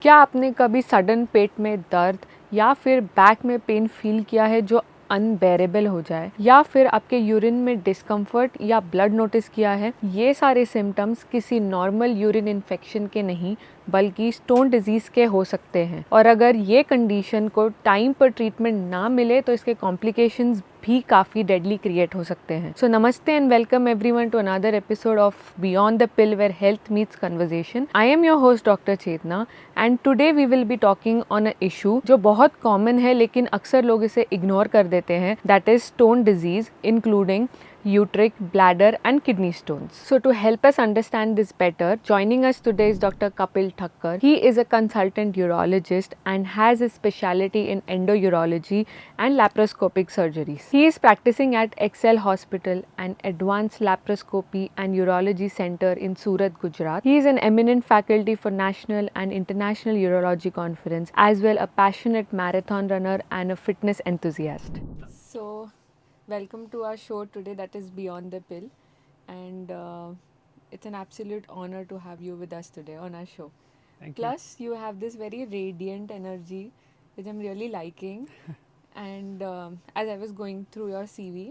क्या आपने कभी सडन पेट में दर्द या फिर बैक में पेन फील किया है जो अनबेरेबल हो जाए, या फिर आपके यूरिन में डिस्कम्फर्ट या ब्लड नोटिस किया है? ये सारे सिम्टम्स किसी नॉर्मल यूरिन इन्फेक्शन के नहीं बल्कि स्टोन डिजीज़ के हो सकते हैं, और अगर ये कंडीशन को टाइम पर ट्रीटमेंट ना मिले तो इसके कॉम्प्लिकेशंस भी काफ़ी डेडली क्रिएट हो सकते हैं। सो नमस्ते and welcome everyone to another episode of beyond the pill where health meets conversation. I am your host doctor Chetna and today we will be talking on a issue जो बहुत common है लेकिन अक्सर लोग इसे इग्नोर कर देते हैं, that is stone disease including uteric, bladder and kidney stones. So to help us understand this better, joining us today is Dr. Kapil Thakkar. He is a consultant urologist and has a specialty in endourology and laparoscopic surgeries. He is practicing at Excel Hospital, an advanced laparoscopy and urology center in Surat, Gujarat. He is an eminent faculty for national and international urology conference, as well a passionate marathon runner and a fitness enthusiast. So welcome to our show today, that is Beyond the Pill, and it's an absolute honor to have you with us today on our show. Thank you. Plus you have this very radiant energy which I'm really liking. And as I was going through your CV,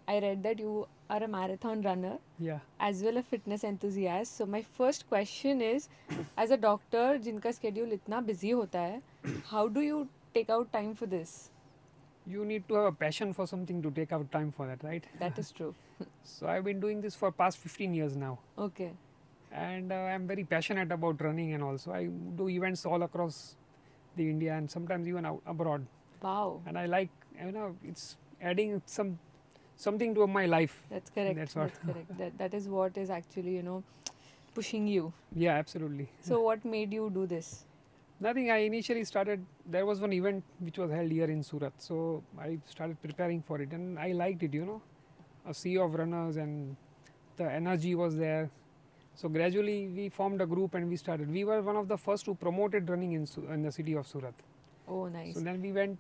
I read that you are a marathon runner Yeah. as well a fitness enthusiast. So my first question is, as a doctor जिनका schedule इतना busy होता है, how do you take out time for this? You need to have a passion for something to take out time for that, right? That is true. So I've been doing this for past 15 years now, Okay. and I'm very passionate about running, and also I do events all across the India and sometimes even out abroad. Wow. And I like, it's adding something to my life. That's correct. That's what. That's correct. That is what is actually, pushing you. Yeah, absolutely. So what made you do this? Nothing. I initially started. There was one event which was held here in Surat, so I started preparing for it, and I liked it. A sea of runners, and the energy was there. So gradually we formed a group and we started. We were one of the first who promoted running in the city of Surat. Oh, nice. So then we went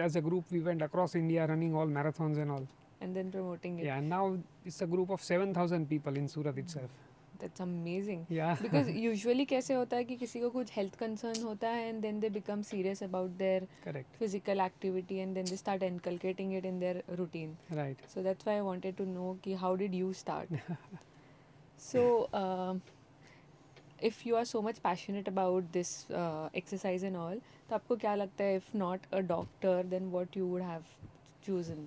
as a group. We went across India running all marathons and all. And then promoting it. Yeah, and now it's a group of 7,000 people in Surat itself. That's amazing. Yeah. Because usually कैसे होता है कि किसी को कुछ health concern होता है and then they become serious about their Correct. physical activity and then they start inculcating it in their routine. Right. So that's why I wanted to know कि how did you start? So if you are so much passionate about this exercise and all, तो आपको क्या लगता है, if not a doctor, then what you would have chosen?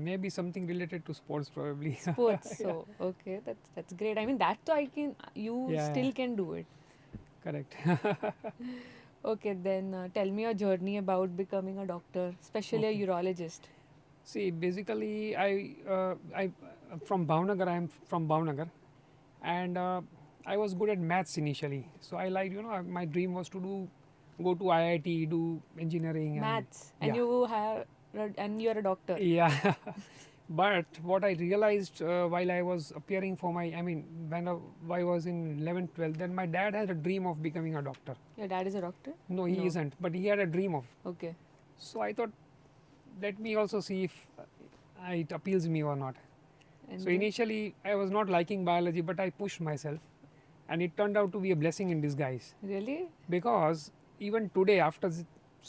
Maybe something related to sports, probably. Sports. So okay, that's great. I mean, that too you Yeah, still yeah. can do it. Correct. Okay, then tell me your journey about becoming a doctor, especially Okay. a urologist. See, basically, I from Bhavnagar. I am from Bhavnagar, and I was good at maths initially. So I liked, my dream was to go to IIT, do engineering. Maths, and and yeah. and you are a doctor. Yeah. But what I realized while I was appearing for when I was in 11th, 12th, then my dad had a dream of becoming a doctor. Your dad is a doctor? No, he isn't, but he had a dream of. Okay. So I thought, let me also see if it appeals me or not. And So then- initially, I was not liking biology, but I pushed myself, and it turned out to be a blessing in disguise. Really? Because even today, after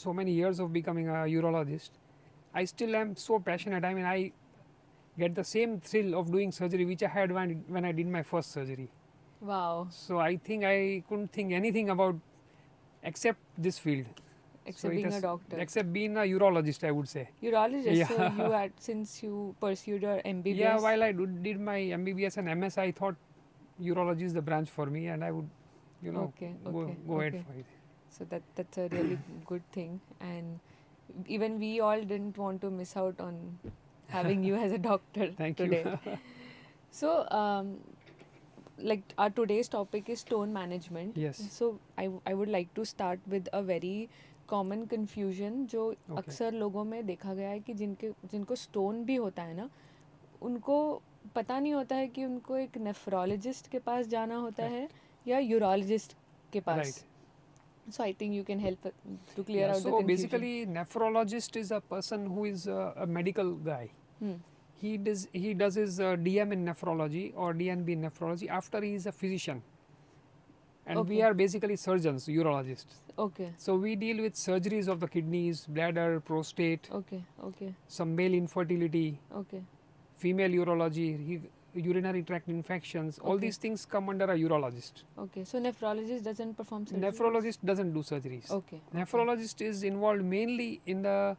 so many years of becoming a urologist, I still am so passionate. I get the same thrill of doing surgery which I had when I did my first surgery. Wow. So I think I couldn't think anything about except this field. Except being a doctor. Except being a urologist, I would say. Urologist. Yeah. So you had, since you pursued your MBBS. Yeah, while I did my MBBS and MS, I thought urology is the branch for me, and I would, go ahead for it. So that's a really good thing, and even we all didn't want to miss out on having you as a doctor Thank today. you. So like our today's topic is stone management. Yes. So I would like to start with a very common confusion जो अक्सर लोगों में देखा गया है कि जिनको stone भी होता है ना, उनको पता नहीं होता है कि उनको एक नेफ्रोलॉजिस्ट के पास जाना होता है या यूरोलॉजिस्ट के पास. So I think you can help to clear out the confusion. So basically, nephrologist is a person who is a medical guy. He does his DM in nephrology or DNB in nephrology after he is a physician. and we Okay. are basically surgeons, urologists. Okay. So we deal with surgeries of the kidneys, bladder, prostate, Okay. Okay. some male infertility, Okay. female urology, urinary tract infections. All Okay. these things come under a urologist. Okay. So nephrologist doesn't perform surgery. Nephrologist doesn't do surgeries. Okay. Nephrologist is involved mainly in the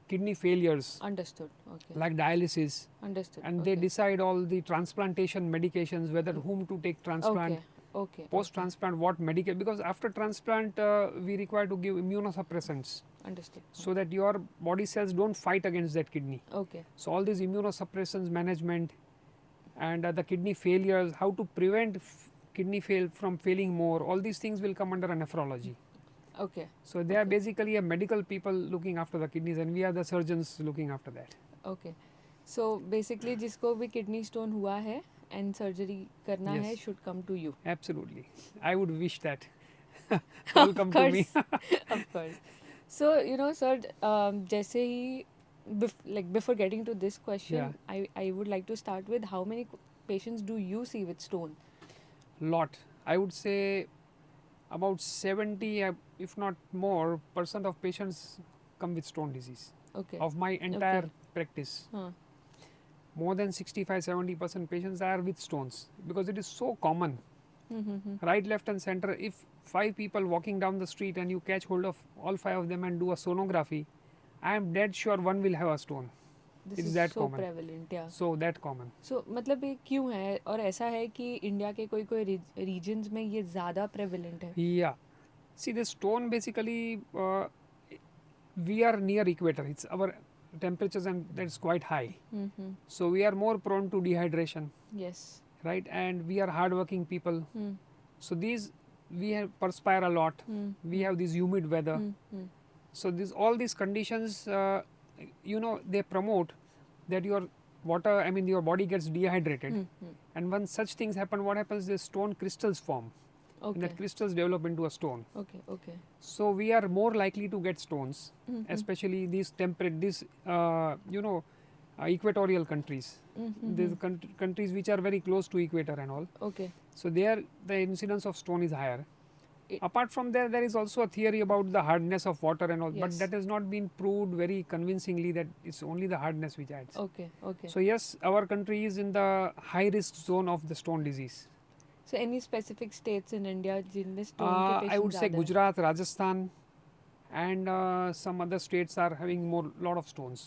kidney failures Understood. Okay. like dialysis, Understood. and okay. they decide all the transplantation medications, whether whom to take transplant, Okay. Okay. post transplant what medication, because after transplant we require to give immunosuppressants Okay. Understood. so that your body cells don't fight against that kidney. Okay. So all these immunosuppressants management and the kidney failures, how to prevent kidney from failing more, all these things will come under a nephrology. Okay. So they are Okay. basically a medical people looking after the kidneys, and we are the surgeons looking after that. Okay. So basically जिसको भी kidney stone हुआ है and surgery करना Yes. है should come to you. Absolutely, I would wish that all come to me. Of course. So you know, sir, जैसे ही before getting to this question, I would like to start with how many patients do you see with stone? Lot, I would say about 70 if not more percent of patients come with stone disease Okay. of my entire Okay. practice. Huh. More than 65-70% patients are with stones because it is so common. Mm-hmm. Right, left and center, if 5 people walking down the street and you catch hold of all 5 of them and do a sonography, I am dead sure one will have a stone. This It's is that so common. prevalent, yeah. So that common. So मतलब ये क्यों है और ऐसा है कि India के कोई कोई रीजन्स में ये ज़्यादा prevalent है? Yeah. See, the stone basically, we are near equator. It's our temperatures and that's quite high. Mm-hmm. So we are more prone to dehydration, Yes. right? And we are hardworking people. Mm. So these, we have perspire a lot. Mm. We have this humid weather. Mm. Mm. So all these conditions, they promote that your water, I mean your body gets dehydrated. Mm. Mm. And when such things happen, what happens is stone crystals form. And Okay. that crystals develop into a stone. Okay. Okay. So we are more likely to get stones, Mhm. especially these temperate, equatorial countries. Mhm. These countries which are very close to equator and all. Okay. So there, the incidence of stone is higher. It- Apart from there is also a theory about the hardness of water and all, but Yes. that has not been proved very convincingly that it's only the hardness which adds. Okay. Okay. So yes, our country is in the high risk zone of the stone disease. So any specific states in India जिनमें stone के I patients would say ज़्यादा हैं? Gujarat, Rajasthan, and some other states are having lot of stones.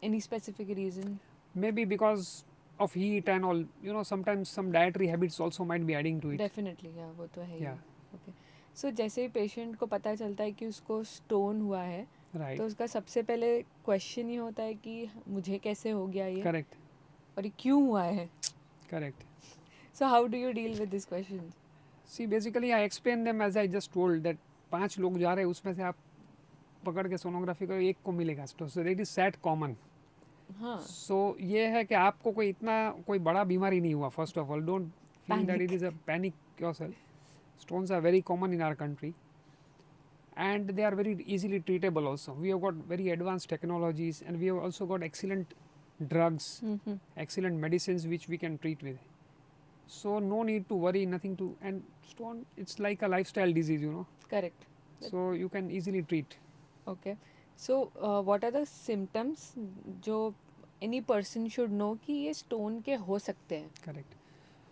Any specific reason? Maybe because of heat and all. Sometimes some dietary habits also might be adding to it. Definitely, yeah, वो तो है ही. Yeah. Okay. So जैसे ही patient को पता चलता है कि उसको स्टोन हुआ है, Right. तो उसका सबसे पहले क्वेश्चन ही होता है कि मुझे कैसे हो गया ये Correct. और ये क्यों हुआ है. Correct. So how do you deal with this question? See, basically I explain them as I just told that 5 लोग जा रहे हैं, उसमें से आप पकड़ के सोनोग्राफी करो, एक को मिलेगा. So that is that common. हाँ. So ये है कि आपको कोई बड़ा बीमारी नहीं हुआ. First of all, don't feel that it is a panic yourself. Stones are very common in our country and they are very easily treatable also. We have got very advanced technologies and we have also got excellent drugs, Mhm. excellent medicines which we can treat with. So no need to worry, nothing to, and stone, it's like a lifestyle disease, Correct. so you can easily treat. Okay. So what are the symptoms जो any person should know कि ये stone के हो सकते हैं? Correct.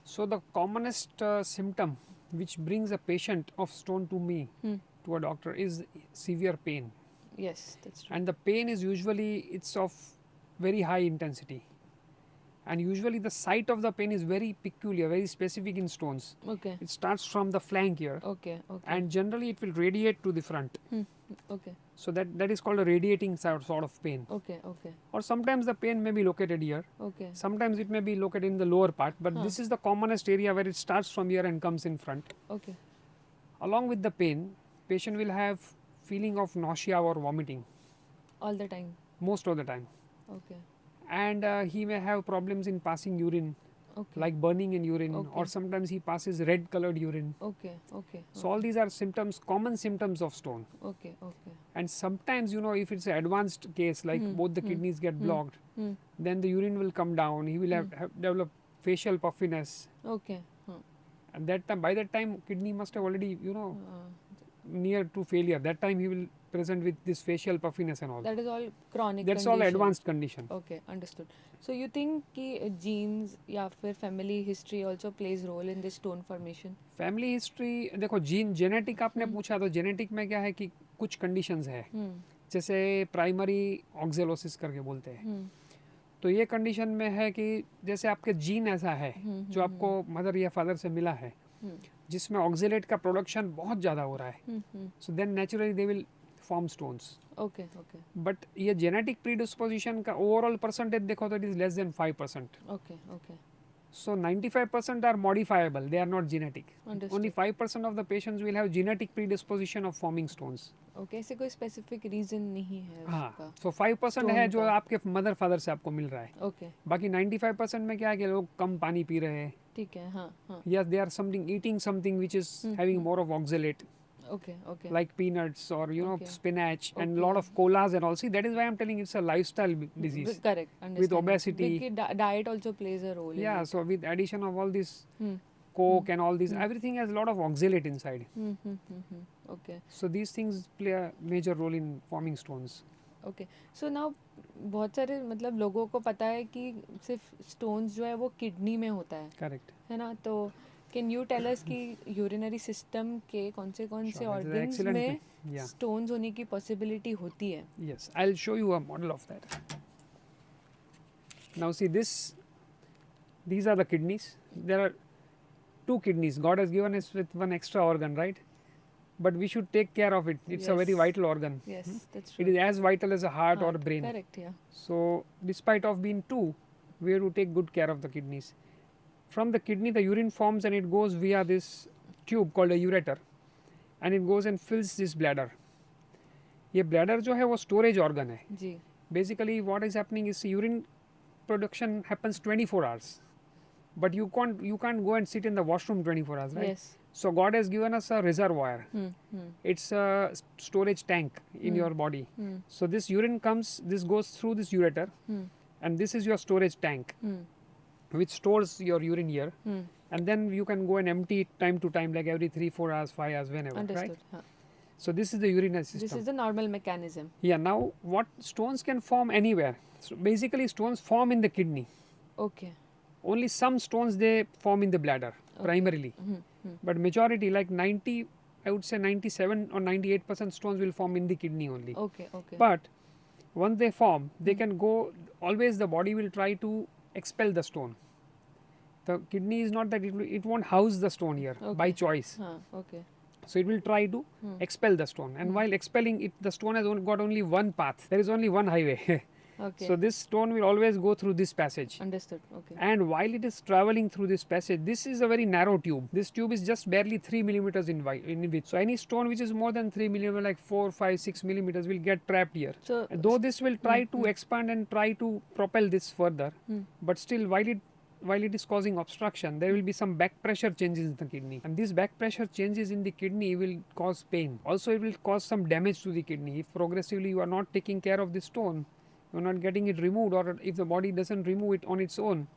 So the commonest symptom which brings a patient of stone to me, Hmm. to a doctor, is severe pain. Yes, that's true. And the pain is usually, it's of very high intensity. And usually the site of the pain is very peculiar, very specific in stones. Okay. It starts from the flank here Okay. Okay. and generally it will radiate to the front. Okay. So that is called a radiating sort of pain. Okay. Okay. Or sometimes the pain may be located here. Okay. Sometimes it may be located in the lower part, but Huh. this is the commonest area where it starts from here and comes in front. Okay. Along with the pain, patient will have feeling of nausea or vomiting All the time. most of the time. Okay. And he may have problems in passing urine, Okay. like burning in urine, Okay. or sometimes he passes red colored urine. Okay. Okay. So all these are symptoms, common symptoms of stone. Okay. Okay. And sometimes, if it's an advanced case, like both the kidneys get blocked, Hmm. then the urine will come down. He will have develop facial puffiness. Okay. Huh. and that time, by that time kidney must have already, you know, Uh, near to failure. That time he will present with this facial puffiness and all. that is all chronic That's all condition. advanced condition. Okay, understood. So you think कि genes या फिर family history also plays role in this stone formation? Family history देखो, gene genetic आपने पूछा, तो genetic में क्या है कि कुछ कंडीशंस है, जैसे प्राइमरी ऑक्जेलोसिस करके बोलते हैं, तो ये कंडीशन में है कि जैसे आपके जीन ऐसा है जो आपको मदर या फादर से मिला है, जिसमें ऑक्जेलेट का प्रोडक्शन बहुत ज़्यादा हो रहा है, so then naturally they will form stones. Okay okay but ये जेनेटिक प्रीडिस्पोजिशन का ओवरऑल परसेंटेज देखो तो it is less than 5%. Okay okay So 95% are modifiable, they are not genetic. Understood. Only 5% of the patients will have genetic predisposition of forming stones. Okay ऐसे कोई specific reason नहीं है हाँ, उसका. so 5% है जो आपके मदर फादर से आपको मिल रहा है. ओके बाकी 95% में क्या है कि लोग कम पानी पी रहे हैं, ठीक है. हाँ हाँ yes they are something eating something which is having more of oxalate, okay okay like peanuts or you know Okay. spinach and Okay. lot of colas and all. See, that is why I'm telling it's a lifestyle disease. Correct With obesity. diet also plays a role Yeah, in so with addition of all this it. coke and all this, everything has a lot of oxalate inside. Okay So these things play a major role in forming stones. Okay so now बहुत सारे मतलब लोगों को पता है कि सिर्फ stones जो है वो किडनी में होता Correct. है ना. तो कैन यू टेल अस कि यूरिनरी सिस्टम के कौन से Sure, that is organs excellent. में Yeah. स्टोन्स होने की पॉसिबिलिटी होती है. Yes, I'll show you a model of that. Now see this, these are the kidneys. There are two kidneys. God has given us with one extra organ, right? But we should take care of it. It's a very Yes. vital organ. Yes, that's It true. is as vital as a heart or brain. Correct, yeah. So despite of being two, we have to take good care of the kidneys. From the kidney the urine forms and it goes via this tube called a ureter, and it goes and fills this bladder. ये bladder जो है वो storage organ है. जी. Basically what is happening is urine production happens 24 hours, but you can't go and sit in the washroom 24 hours, right? Yes. So God has given us a reservoir. Hmm. It's a storage tank in your body. So this urine comes, this goes through this ureter, and this is your storage tank which stores your urine here, and then you can go and empty it time to time, like every 3-4 hours, 5 hours, whenever. Understood. Right? Huh. So this is the urinary system. This is the normal mechanism. Yeah, now what stones can form anywhere. So basically stones form in the kidney. Okay. Only some stones they form in the bladder primarily. But majority, like 90, I would say 97 or 98% stones will form in the kidney only. Okay. Okay. But once they form, they can go, always the body will try to expel the stone. The kidney is not that it won't house the stone here by Okay. choice. Huh. Okay. So it will try to expel the stone, and while expelling it, the stone has got only one path. There is only one highway. Okay. So this stone will always go through this passage. Understood. Okay. And while it is traveling through this passage, this is a very narrow tube. This tube is just barely 3 millimeters in width. So any stone which is more than 3 millimeters, like 4, 5, 6 millimeters, will get trapped here. So And though this will try to expand and try to propel this further, but still while it is causing obstruction, there will be some back pressure changes in the kidney, and these back pressure changes in the kidney will cause pain. Also it will cause some damage to the kidney if progressively you are not taking care of the stone, you are not getting it removed, or if the body doesn't remove it on its own,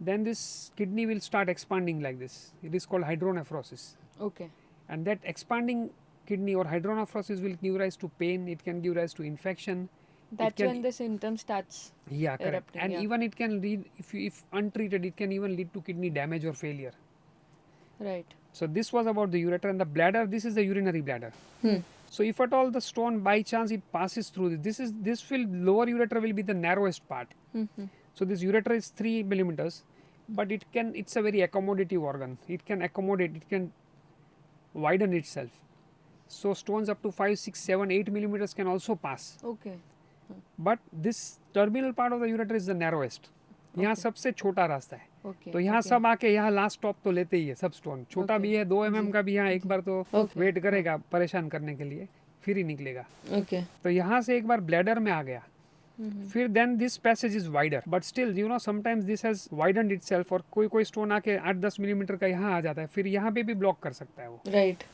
then this kidney will start expanding like this. It is called hydronephrosis, okay. and that expanding kidney or hydronephrosis will give rise to pain. It can give rise to infection. That's can- when the symptom starts. Yeah, correct. erupting, And yeah. even it can lead, if untreated, it can even lead to kidney damage or failure. Right. So this was about the ureter, and the bladder. This is the urinary bladder. So if at all the stone by chance it passes through this lower ureter will be the narrowest part. So this ureter is 3 millimeters, but it's a very accommodative organ. It can accommodate, it can widen itself. So stones up to 5, 6, 7, 8 millimeters can also pass. Okay. But this terminal part of the ureter is the narrowest. यहाँ सबसे छोटा रास्ता है. Okay. तो यहाँ सब आके यहाँ लास्ट स्टॉप तो लेते ही है सब स्टोन. छोटा Okay. भी है, 2 mm का भी यहाँ एक बार तो Okay. वेट करेगा परेशान करने के लिए, फिर ही निकलेगा. Okay. तो यहाँ से एक बार ब्लैडर में आ गया, फिर then this passage is wider, but still you know sometimes this has widened itself, और कोई स्टोन आके 8-10 मिलीमीटर का यहाँ आ जाता है, फिर यहाँ पे भी ब्लॉक कर सकता है वो. Right.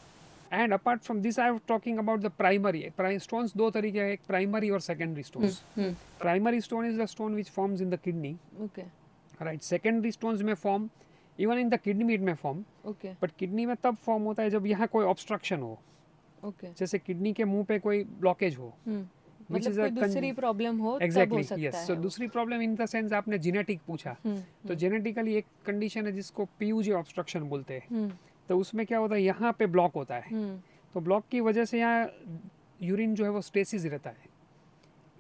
And apart from this I am talking about the primary stones. 2 तरीके हैं, एक प्राइमरी और secondary stones. Primary stone is the stone which forms in the kidney, Okay. Right. Secondary stones में form even in the kidney it में form, okay but kidney में तब form होता है जब यहाँ कोई ऑब्स्ट्रक्शन हो, ओके जैसे किडनी के मुंह पे कोई ब्लॉकेज हो, which मतलब is a कोई दूसरी प्रॉब्लम हो तब हो एग्जैक्टली सकता यस। है सो वो। दूसरी प्रॉब्लम इन द सेंस आपने जेनेटिक पूछा, तो जेनेटिकली एक कंडीशन है जिसको पीयूजी ऑब्स्ट्रक्शन बोलते हैं। तो उसमें क्या होता है, यहाँ पे ब्लॉक होता है, तो ब्लॉक की वजह से यहाँ यूरिन जो है वो स्टेसिस रहता है,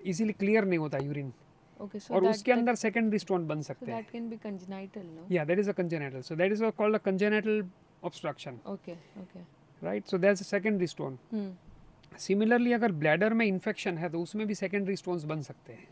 इजीली क्लियर नहीं होता यूरिन, ओके सो और उसके अंदर सेकेंडरी स्टोन बन so सकते हैं। that can be congenital, no? Yeah, that is a congenital. So that is called a congenital obstruction, Okay, okay. right? So that's a secondary stone. Similarly, अगर bladder में infection है तो उसमें भी secondary stones बन सकते हैं,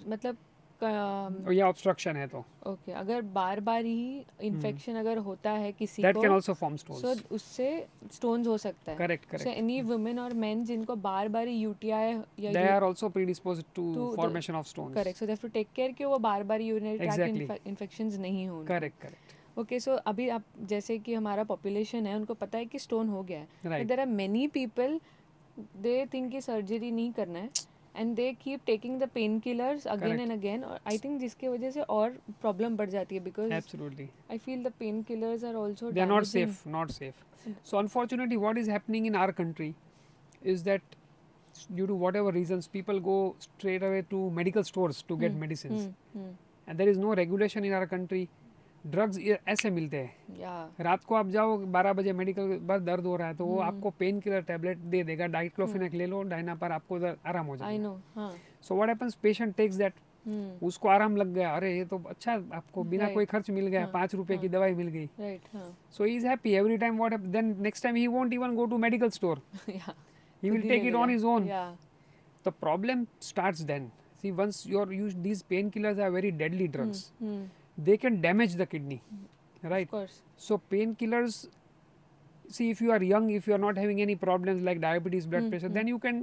मतलब और या ऑब्स्ट्रक्शन है तो ओके अगर बार बार ही इन्फेक्शन अगर होता है किसी दैट को, can also form so stones. उससे स्टोन्स हो सकता है। Correct so correct. Any women और मेन जिनको बार बार यूटीआई दे या are also predisposed to to the- formation of stones. Correct, so they have to take care कि वो बार बार यूरिनरी Exactly. ट्रैक्ट इन्फेक्शंस नहीं हों। करेक्ट करेक्ट ओके सो अभी आप जैसे कि हमारा पॉपुलेशन है उनको पता है कि स्टोन हो गया है, Right. There are many people they think कि सर्जरी नहीं करना है and they keep taking the painkillers again Correct. And again, और आई थिंक जिसके वजह से और प्रॉब्लम बढ़ जाती है because absolutely. I feel the painkillers are also They are not safe, not safe. So unfortunately, what is happening in our country is that due to whatever reasons, people go straight away to medical stores to get medicines, and there is no regulation in our country. Drugs ऐसे मिलते हैं, या रात को आप जाओ 12 बजे medical बस दर्द हो रहा है तो वो आपको पेन किलर टेबलेट दे देगा, डाइक्लोफेनेक ले लो, डायना पर आपको आराम हो आई जाएगा। नो हाँ so what happens, patient takes that, उसको आराम लग गया, अरे ये तो अच्छा आपको बिना Right. कोई खर्च मिल गया, हाँ, 5 रुपए की हाँ. दवाई मिल गई। राइट हाँ So he is happy every time. Then next time he won't even go to medical store. या He will take it on his own. या The problem starts then. See, once you're used, these painkillers are very deadly drugs. They can damage the kidney, right? Of course So painkillers. See, if you are young, if you are not having any problems like diabetes, blood pressure, then you can.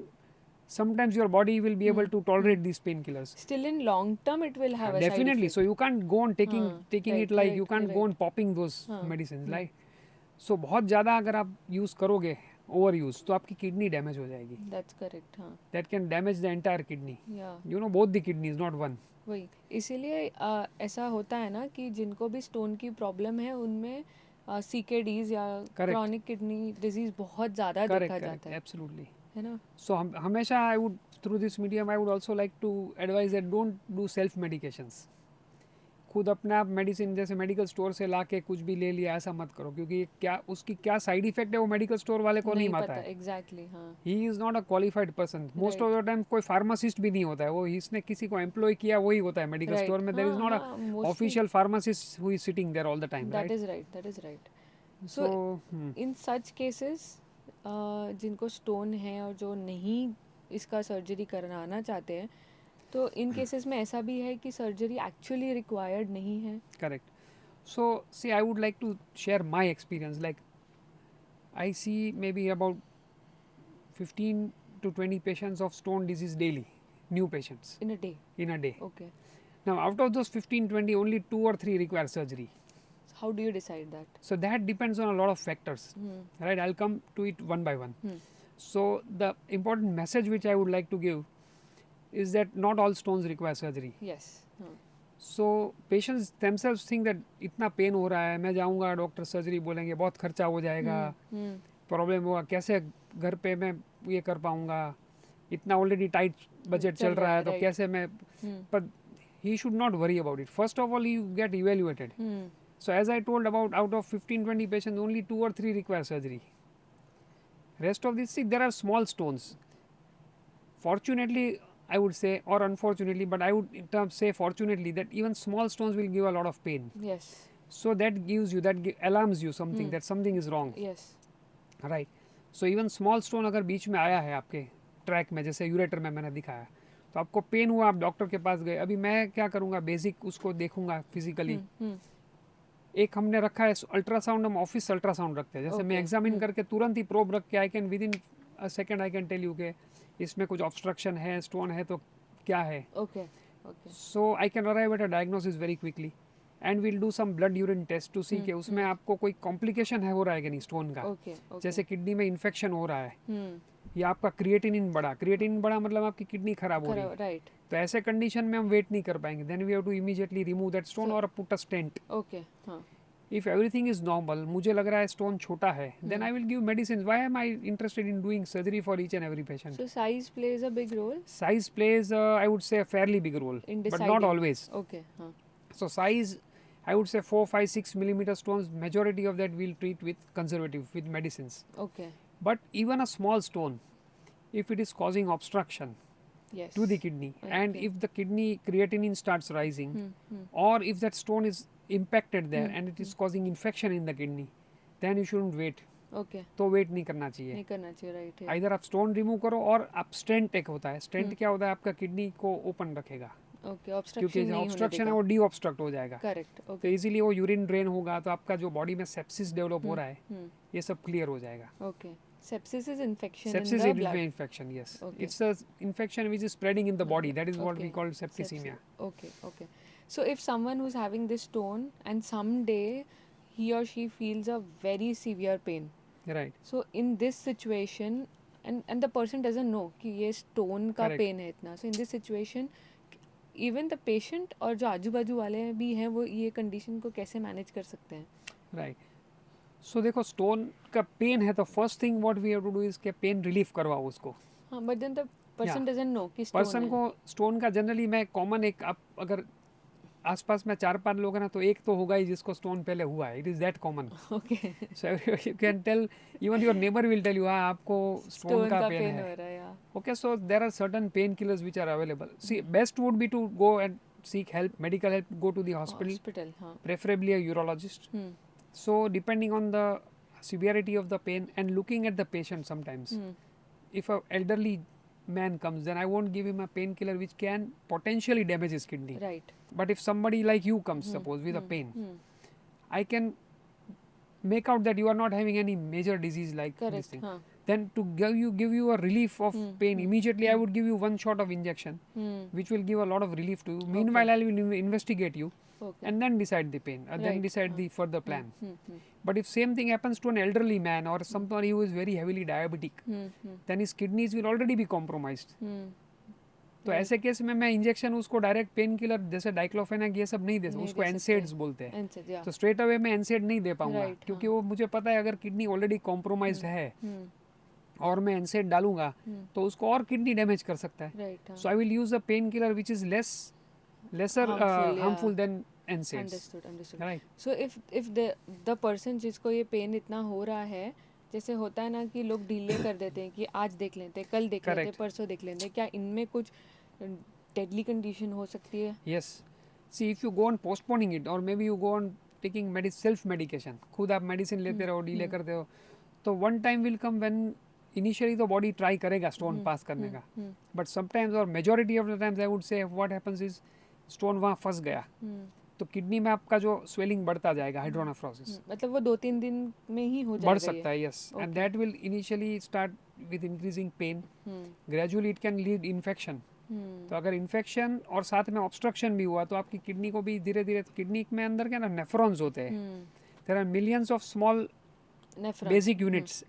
Sometimes your body will be able to tolerate these painkillers. Still in long term it will have a side Definitely. So you can't go on taking right, it like you right, can't go right. on popping those medicines, right? So बहुत ज़्यादा अगर आप use करोगे, over use, तो आपकी kidney damage हो जाएगी। That's correct हाँ that can damage the entire kidney, या you know, both the kidneys, not one. वही इसीलिए ऐसा होता है ना कि जिनको भी स्टोन की प्रॉब्लम है उनमें सीकेडीज या क्रॉनिक किडनी डिजीज बहुत ज़्यादा देखा जाता है, एब्सोल्युटली है ना। सो हमेशा I would through this medium I would also like to advise that don't do self medications. खुद अपने आप मेडिसिन जैसे मेडिकल स्टोर से लाके कुछ भी ले लिया, ऐसा मत करो, क्योंकि क्या उसकी क्या साइड इफेक्ट है वो मेडिकल स्टोर वाले को नहीं पता है। एग्जैक्टली हाँ he is not a qualified person most of the time. कोई फार्मासिस्ट भी नहीं होता है वो, इसने किसी को एम्प्लॉय किया वही होता है मेडिकल स्टोर में। There is not a official pharmacist who is sitting there all the time, that is right. So in such cases जिनको स्टोन है और जो नहीं इसका सर्जरी कराना चाहते हैं, तो इन केसेस में ऐसा भी है कि सर्जरी एक्चुअली रिक्वायर्ड नहीं है। Correct. So see I would like to share my experience. Like I see maybe about 15 to 20 patients of stone disease daily, new patients in a day okay. now out of those 15-20 only 2 or 3 require surgery. How do you decide that? So that depends on a lot of factors, right? I'll come to it one by one. So the important message which I would like to give is that not all stones require surgery. Yes So patients themselves think that इतना pen हो रहा है, मैं जाऊंगा doctor surgery बोलेंगे बहुत खर्चा हो जाएगा, प्रॉब्लम होगा, कैसे घर पे मैं ये कर पाऊंगा, इतना ऑलरेडी टाइट बजट चल रहा है तो कैसे मैं। पर he should not worry about it. First of all, you get evaluated. So as I told, about out of 15-20 patients only 2 or 3 require surgery. Rest of these, see, there are small stones. Fortunately, I would say, or unfortunately, but I would in terms say fortunately, that even small stones will give a lot of pain. Yes So that gives you, alarms you something, that something is wrong, yes right? So even small stone अगर बीच में आया है आपके track में, जैसे ureter में मैंने दिखाया, तो आपको पेन हुआ, आप डॉक्टर के पास गए, अभी मैं क्या करूँगा, बेसिक उसको देखूंगा फिजिकली। एक हमने रखा है अल्ट्रासाउंड, हम ऑफिस अल्ट्रासाउंड रखते हैं, जैसे मैं एग्जामिन करके तुरंत ही प्रोब रख के I can within a second I can tell you के इसमें कुछ ऑब्स्ट्रक्शन है, स्टोन है तो क्या है। Okay okay so I can arrive at a diagnosis very quickly and will do some blood urine test to see के उसमें आपको कोई कॉम्प्लिकेशन है हो रहा है कि नहीं स्टोन का। ओके जैसे किडनी में इन्फेक्शन हो रहा है या आपका क्रिएटिनिन बढ़ा, क्रिएटिनिन बढ़ा मतलब आपकी किडनी खराब हो रही है, राइट तो ऐसे कंडीशन में हम वेट नहीं कर पाएंगे, then we have to immediately remove that stone और पुट अ स्टेंट। ओके हाँ If everything is normal, मुझे लग रहा है स्टोन छोटा है, then I will give medicines. Why am I interested in doing surgery for each and every patient? So size plays a big role Size plays, I would say, a fairly big role, in but deciding. not always. Okay. So size, I would say 4, 5, 6 millimeter stones, majority of that we'll treat with conservative, with medicines. Okay. But even a small stone, if it is causing obstruction Yes. to the kidney, and Okay. if the kidney creatinine starts rising, or if that stone is impacted there and it is causing infection in the kidney, then you shouldn't wait. Okay. तो wait नहीं करना चाहिए. नहीं करना चाहिए, right? इधर आप stone remove करो, और आप स्टेंट एक होता है. स्टेंट क्या होता है? आपका किडनी को ओपन रखेगा, Okay. Obstruction क्योंकि नहीं होने ऑब्स्ट्रक्शन है देगा. वो डी ऑब्स्ट्रक्ट हो जाएगा. Correct. तो Okay. इजीली वो यूरिन ड्रेन होगा, तो आपका जो बॉडी में सेप्सिस डेवलप हो रहा है, ये सब क्लियर हो जाएगा. Okay. Sepsis is infection Sepsis in is the blood. infection, yes. Okay. It's a infection which is spreading in the body. That is what we Okay. call septicemia. Okay. Okay. So if someone who's having this stone and someday he or she feels a very severe pain, Right. so in this situation, and the person doesn't know कि ये stone का Correct. pain है इतना, so in this situation even the patient और जो आजू बाजू वाले भी हैं वो ये condition को कैसे manage कर सकते हैं? Right. So देखो, स्टोन का पेन है तो first thing what we have to do is के पेन रिलीफ करवाओ उसको. हाँ, but then the person doesn't know कि stone पर्सन है. को स्टोन का जनरली मैं कॉमन एक, आप अगर आसपास में 4-5 लोग हैं ना, तो एक तो होगा ही जिसको स्टोन पहले हुआ है. It is that common. Okay. So you can tell, even your neighbour will tell you, हाँ आपको स्टोन का पेन हो है. रहा है, yeah. Okay, so there are certain painkillers which are available. See, best would be to go and seek help, medical help, go to the hospital, हाँ. preferably a urologist. So depending on the severity of the pain and looking at the patient sometimes, if a elderly man comes, then I won't give him a painkiller which can potentially damage his kidney. Right. But if somebody like you comes, suppose with a pain, I can make out that you are not having any major disease like this Correct. thing. हाँ. Then to give you a relief of pain immediately, I would give you one shot of injection, which will give a lot of relief to you. Meanwhile, I will investigate you Okay. and then decide the pain, then Right. decide the further plan. Hmm. But if same thing happens to an elderly man or somebody who is very heavily diabetic, then his kidneys will already be compromised. तो ऐसे case में मैं injection उसको direct pain killer जैसे diclofenac ये सब नहीं दे सकता, उसको एनसेड्स बोलते हैं. NSAIDs, yeah. तो स्ट्रेट अवे मैं एनसेड नहीं दे पाऊंगा, Right, क्योंकि वो मुझे पता है अगर किडनी ऑलरेडी कॉम्प्रोमाइज्ड है और मैं एनसेड डालूंगा तो उसको और किडनी डैमेज कर सकता है. Right. So I will use a pain killer which is lesser Harmful, harmful yeah. than NSAIDs. Understood. Right. So if the person जिसको ये पेन इतना हो रहा है, जैसे होता है ना कि लोग डिले कर देते हैं कि आज देख लेते हैं, कल देख लेते हैं, Correct. परसों देख लेते हैं, क्या इनमें कुछ डेडली कंडीशन हो सकती है? Yes. See, if you go on postponing it, or maybe you go on taking self medication, खुद आप मेडिसिन लेते रहो, डिले करते हो, तो one time will come when initially the body try करेगा स्टोन पास करने का, but sometimes or majority of the times I would say what happens is stone वहाँ फंस गया, तो किडनी में आपका जो स्वेलिंग बढ़ता जाएगा, हाइड्रोनेफ्रोसिस मतलब वो 2-3 दिन में ही हो जाएगा. बढ़ सकता है. Yes, and that will initially start with increasing pain, gradually it can lead infection. तो अगर इन्फेक्शन और साथ में ऑब्स्ट्रक्शन भी हुआ तो आपकी किडनी को भी धीरे धीरे, किडनी में अंदर क्या ना नेफ्रॉन्स होते हैं, there are millions of small basic units.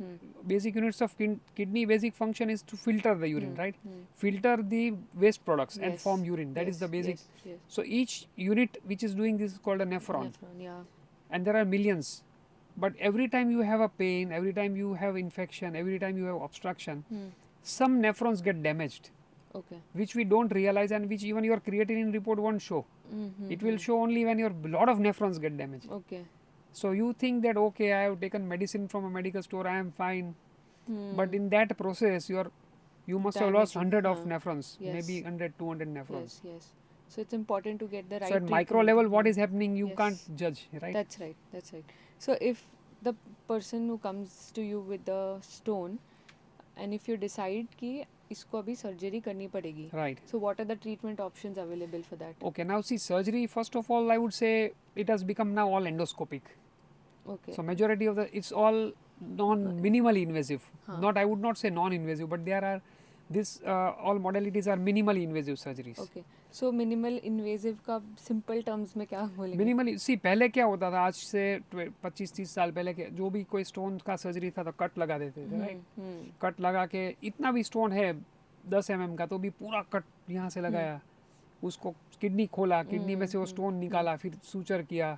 Basic units of kidney basic function is to filter the urine, right? Filter the waste products and Yes. form urine. That is the basic. Yes. So each unit which is doing this is called a nephron. Yeah. And there are millions. But every time you have a pain, every time you have infection, every time you have obstruction, some nephrons get damaged, Okay. which we don't realize and which even your creatinine report won't show. It will show only when your lot of nephrons get damaged. Okay. So you think that okay, I have taken medicine from a medical store, I am fine. But in that process, you must have lost Damaging, 100 of nephrons, Yes. maybe 100, 200 nephrons. Yes. So it's important to get the right. So at micro treatment. level, what is happening, you Yes. can't judge, right? That's right. So if the person who comes to you with the stone, and if you decide कि इसको अभी surgery करनी पड़ेगी, Right. so what are the treatment options available for that? Okay, now see, surgery, first of all, I would say it has become now all endoscopic. Okay. So majority of it's all minimally invasive. Not, I would not say non-invasive, but there are all modalities are minimally invasive surgeries. Okay. So minimal invasive का simple terms में क्या बोलेंगे? Minimally सी, पहले क्या होता था, आज से 25-30 साल पहले के जो भी कोई स्टोन का सर्जरी था तो कट लगा देते थे, राइट? कट लगा के इतना भी स्टोन है 10 mm का तो भी पूरा कट यहाँ से लगाया, उसको किडनी खोला, किडनी में से वो स्टोन निकाला, फिर सूचर किया,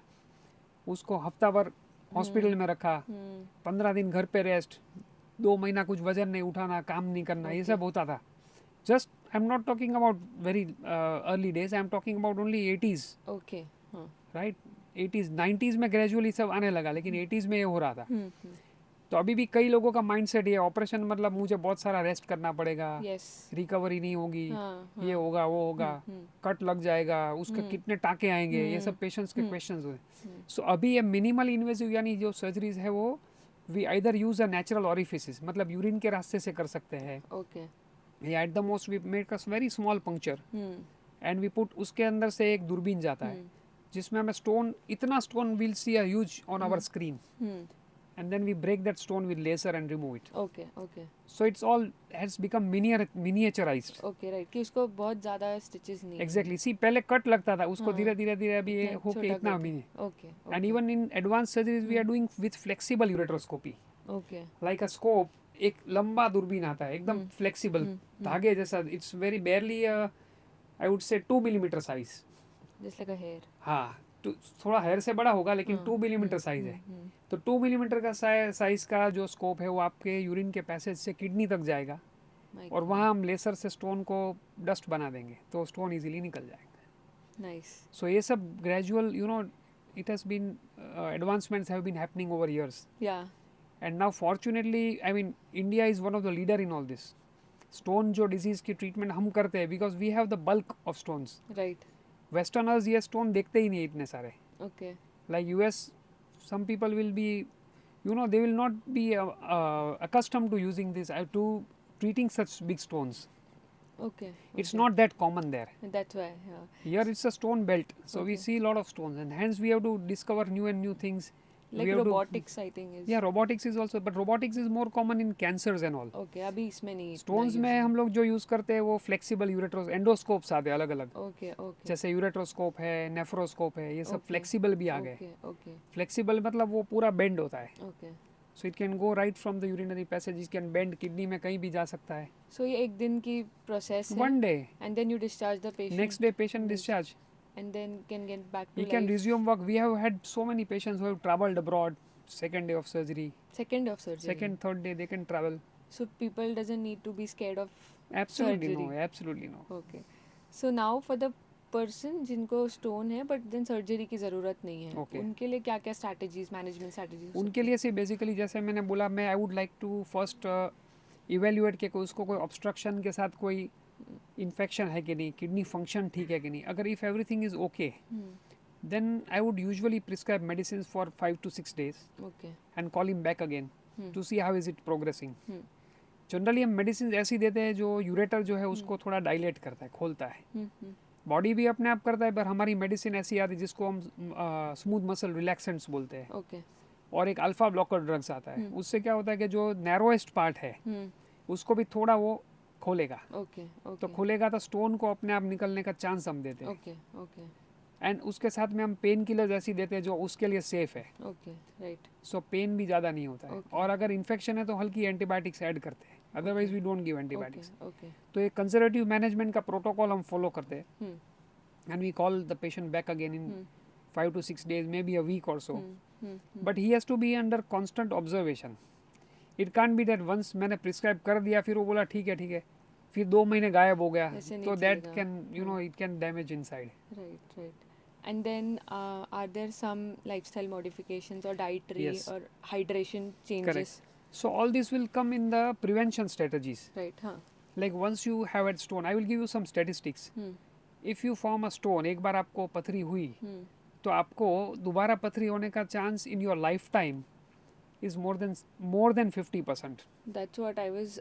उसको हफ्ता भर हॉस्पिटल में रखा, 15 दिन घर पे रेस्ट, 2 महीना कुछ वजन नहीं उठाना, काम नहीं करना, ये सब होता था. Just I am not talking about very early days, I am talking about only 80s. Okay. Right. 80s 90s में ग्रेजुअली सब आने लगा, लेकिन 80s में ये हो रहा था. तो अभी भी कई लोगों का माइंडसेट ये ऑपरेशन मतलब मुझे बहुत सारा रेस्ट करना पड़ेगा, रिकवरी नहीं होगी, ये होगा वो होगा, कट लग जाएगा, उसके कितने टाके आएंगे, ये सब पेशेंट्स के क्वेश्चंस हुए. सो अभी ये मिनिमल इन्वेसिव यानी जो सर्जरीज है वो we either use a natural orifice, मतलब यूरिन के रास्ते से कर सकते हैं, या at the most we make a very small puncture and we put, उसके अंदर से एक दूरबीन जाता है जिसमें हमें स्टोन, इतना stone will see a huge on our screen, and then we break that stone with laser and remove it. Okay. So it's all has become miniaturized. Okay, right. कि उसको बहुत ज़्यादा stitches नहीं. Exactly. See, पहले cut लगता था, उसको धीरे धीरे अभी ये होके इतना mini. Okay. And even in advanced surgeries we are doing with flexible ureteroscopy. Okay. Like a scope, एक लंबा दूरबीन आता है, एकदम flexible, धागे जैसा. It's very barely I would say 2 millimeter size. Just like a hair. हाँ, थोड़ा हेयर से बड़ा होगा लेकिन 2 मिलीमीटर साइज है. तो 2 मिलीमीटर का साइज का जो स्कोप है वो आपके यूरिन के पैसेज से किडनी तक जाएगा, और वहाँ हम लेसर से स्टोन को डस्ट बना देंगे तो स्टोन इजीली निकल जाएगा. नाइस. सो ये सब gradual you know it has been advancements have been happening over years. And now fortunately I mean India is one of the leader in all this. Stone जो disease की treatment हम करते हैं because we have the bulk of stones. Right. Westerners ये stone देखते ही नहीं इतने सारे. Okay. Like US, some people will be, you know, they will not be accustomed to using this, to treating such big stones. Okay. It's not that common there. That's why. Yeah. Here it's a stone belt, so we see a lot of stones, and hence we have to discover new and new things. Like robotics, I think is. Yeah, robotics is also, but robotics is more common in cancers and all. Okay, अभी इसमें नहीं. Stones में हम लोग जो use करते हैं वो फ्लेक्सिबल यूरेट्रोस एंडोस्कोप्स आते हैं अलग अलग. Okay. जैसे यूरेट्रोस्कोप है, नेफ्रोस्कोप है, ये सब फ्लेक्सिबल भी आ गए. Okay. फ्लेक्सिबल मतलब वो पूरा बेंड होता है. Okay. So it can go right from the urinary passage, it can bend, kidney में कहीं भी जा सकता है. So ये एक दिन की प्रोसेस है. One day. And then you discharge the patient. Next day patient discharge. And then can get back to He can resume work. We have had so many patients who have traveled abroad. Second day of surgery. Second, third day they can travel. So people doesn't need to be scared of Absolutely surgery. no. Absolutely no. Okay. So now for the person जिनको stone है but then surgery की ज़रूरत नहीं है, Okay. उनके लिए क्या क्या स्ट्रैटेजीज, मैनेजमेंट स्ट्रैटेजीज? उनके लिए से बेसिकली जैसे मैंने बोला, मैं I would like to first evaluate के कोई उसको कोई ऑब्स्ट्रक्शन के साथ कोई इन्फेक्शन है कि नहीं, किडनी फंक्शन ठीक है कि नहीं. अगर if everything is okay then I would usually prescribe medicines for 5 to 6 days. Okay. And call him back again to see how is it progressing. Generally हम मेडिसिन ऐसी देते हैं जो यूरेटर जो है उसको थोड़ा डायलेट करता है, खोलता है. बॉडी भी अपने आप करता है, पर हमारी मेडिसिन ऐसी आती है जिसको हम स्मूथ मसल रिलैक्सेंट्स बोलते हैं. Okay. और एक अल्फा ब्लॉकर ड्रग्स आता है. उससे क्या होता है कि जो नैरोएस्ट पार्ट है उसको भी थोड़ा वो खोलेगा. Okay. तो खोलेगा तो स्टोन को अपने आप निकलने का चांस हम देते हैं. Okay. एंड उसके साथ में हम पेन किलर्स ऐसी देते हैं जो उसके लिए सेफ है. Okay. Right. सो पेन भी ज़्यादा नहीं होता है. और अगर इन्फेक्शन है तो हल्की एंटीबायोटिक्स ऐड करते हैं, otherwise we don't give antibiotics. तो एक कंजर्वेटिव मैनेजमेंट का प्रोटोकॉल हम फॉलो करते हैं. And we call the patient back again in 5 to 6 days, maybe a week or so. But he has to be under constant observation. It can't be that once मैंने prescribe कर दिया फिर वो बोला ठीक है, फिर 2 महीने गायब हो गया, तो that can you know it can damage inside. Right. And then are there some lifestyle modifications or dietary or hydration changes? Correct. So all this will come in the prevention strategies. Right. Like once you have a stone, I will give you some statistics. If you form a stone, एक बार आपको पथरी हुई तो आपको दोबारा पथरी होने का chance in your lifetime is more than 50%. That's what I was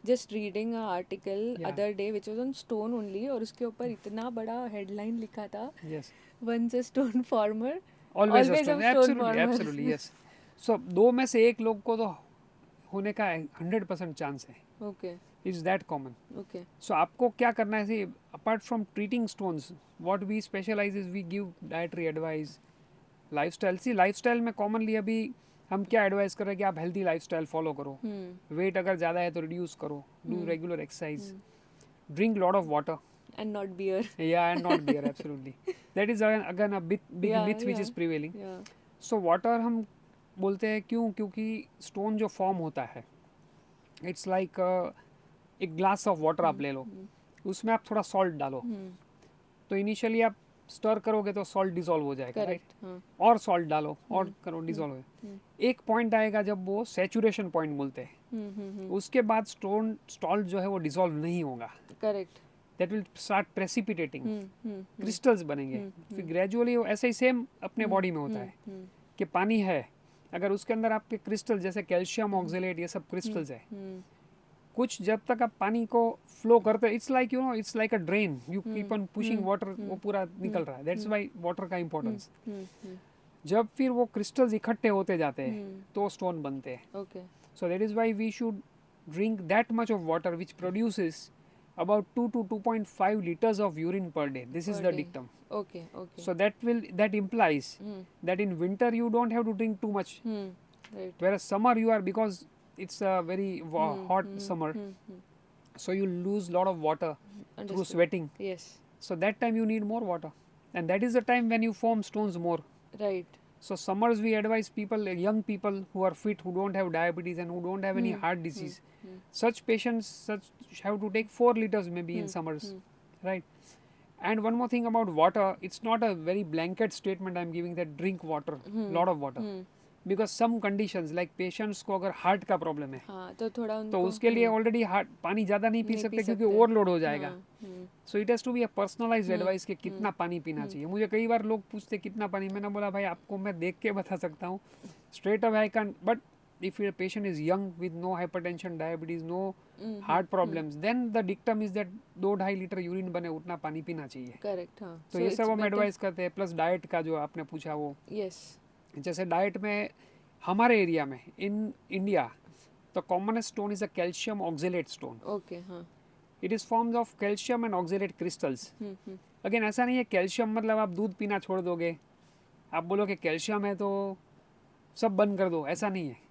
just reading an article other day which was on stone only, और उसके ऊपर इतना बड़ा headline लिखा था. Yes. Once a stone former, always a stone. former. Absolutely, yes. So दो में से एक लोग को तो होने का 100% चांस है. Okay. It's that common. Okay. So आपको क्या करना है? See, apart from treating stones, what we specialize is we give dietary advice, lifestyle. See, lifestyle में commonly अभी हम क्या एडवाइस कर रहे हैं कि आप हेल्थी लाइफस्टाइल फॉलो करो. वेट अगर ज़्यादा है तो रिड्यूस करो, do regular exercise, drink lot of water. and not beer. Yeah, and not beer, absolutely. That is again a big Yeah, myth which yeah. is prevailing. Yeah. So water हम बोलते हैं क्यों, क्योंकि स्टोन जो form होता है it's like एक glass of water आप ले लो, उसमें आप थोड़ा सॉल्ट डालो, तो इनिशियली आप स्टर करोगे तो सॉल्ट डिसॉल्व हो जाएगा, राइट? करेक्ट, हाँ. और सॉल्ट डालो और करो, डिसॉल्व हो। एक पॉइंट आएगा जब वो सैचुरेशन पॉइंट बोलते हैं, उसके बाद स्टोन सॉल्ट जो है वो डिसॉल्व नहीं होगा, correct. That will start precipitating, crystals बनेंगे, फिर ग्रेजुअली ऐसे ही सेम अपने बॉडी में होता है कि पानी है, अगर उसके अंदर आपके क्रिस्टल जैसे कैल्शियम ऑक्जेलेट ये सब क्रिस्टल्स है, कुछ जब तक आप पानी को फ्लो करते, it's like you know, it's like a drain, you keep on pushing water, वो पूरा निकल रहा है, दैट्स व्हाई वाटर का इंपॉर्टेंस. जब फिर वो क्रिस्टल्स इकट्ठे होते जाते हैं तो स्टोन बनते हैं. Okay. So that is why we should drink that much of water, which produces about 2 to 2.5 liters of urine per day. This is Per the day. dictum. Okay, okay. So that implies that in winter you don't have to drink too much, Right. whereas summer you are, because it's a very hot summer, so you lose lot of water through Understood. sweating. Yes. So that time you need more water, and that is the time when you form stones more. Right. So summers we advise people, young people who are fit, who don't have diabetes and who don't have any heart disease, such patients have to take 4 liters maybe in summers, right? And one more thing about water, it's not a very blanket statement I'm giving that drink water, lot of water, because some conditions like patients को अगर heart का problem है, हाँ, तो थोड़ा तो उनको उसके लिए ऑलरेडी पानी ज़्यादा नहीं पी नहीं सकते पी क्योंकि सकते। ओवरलोड हो जाएगा. हाँ, so it has to be a personalised advice कि कितना पानी पीना चाहिए. मुझे कई बार लोग पूछते कितना पानी, मैंने बोला भाई आपको मैं देख के बता सकता हूँ, straight away I can, but if your patient is young with no hypertension, diabetes, no heart problems, then the dictum is that 2-2.5 litre urine बने उतना पानी पीना चाहिए. करेक्ट. हाँ. तो ये सब हम एडवाइस करते हैं. प्लस डाइट का जो आपने पूछा वो, यस. जैसे डाइट में हमारे एरिया में in India the commonest stone is a calcium oxalate stone. Okay. हाँ. It is forms of calcium and oxalate crystals. Again ऐसा नहीं है कैल्शियम मतलब आप दूध पीना छोड़ दोगे, आप बोलोगे कैल्शियम है तो सब बंद कर दो, ऐसा नहीं है.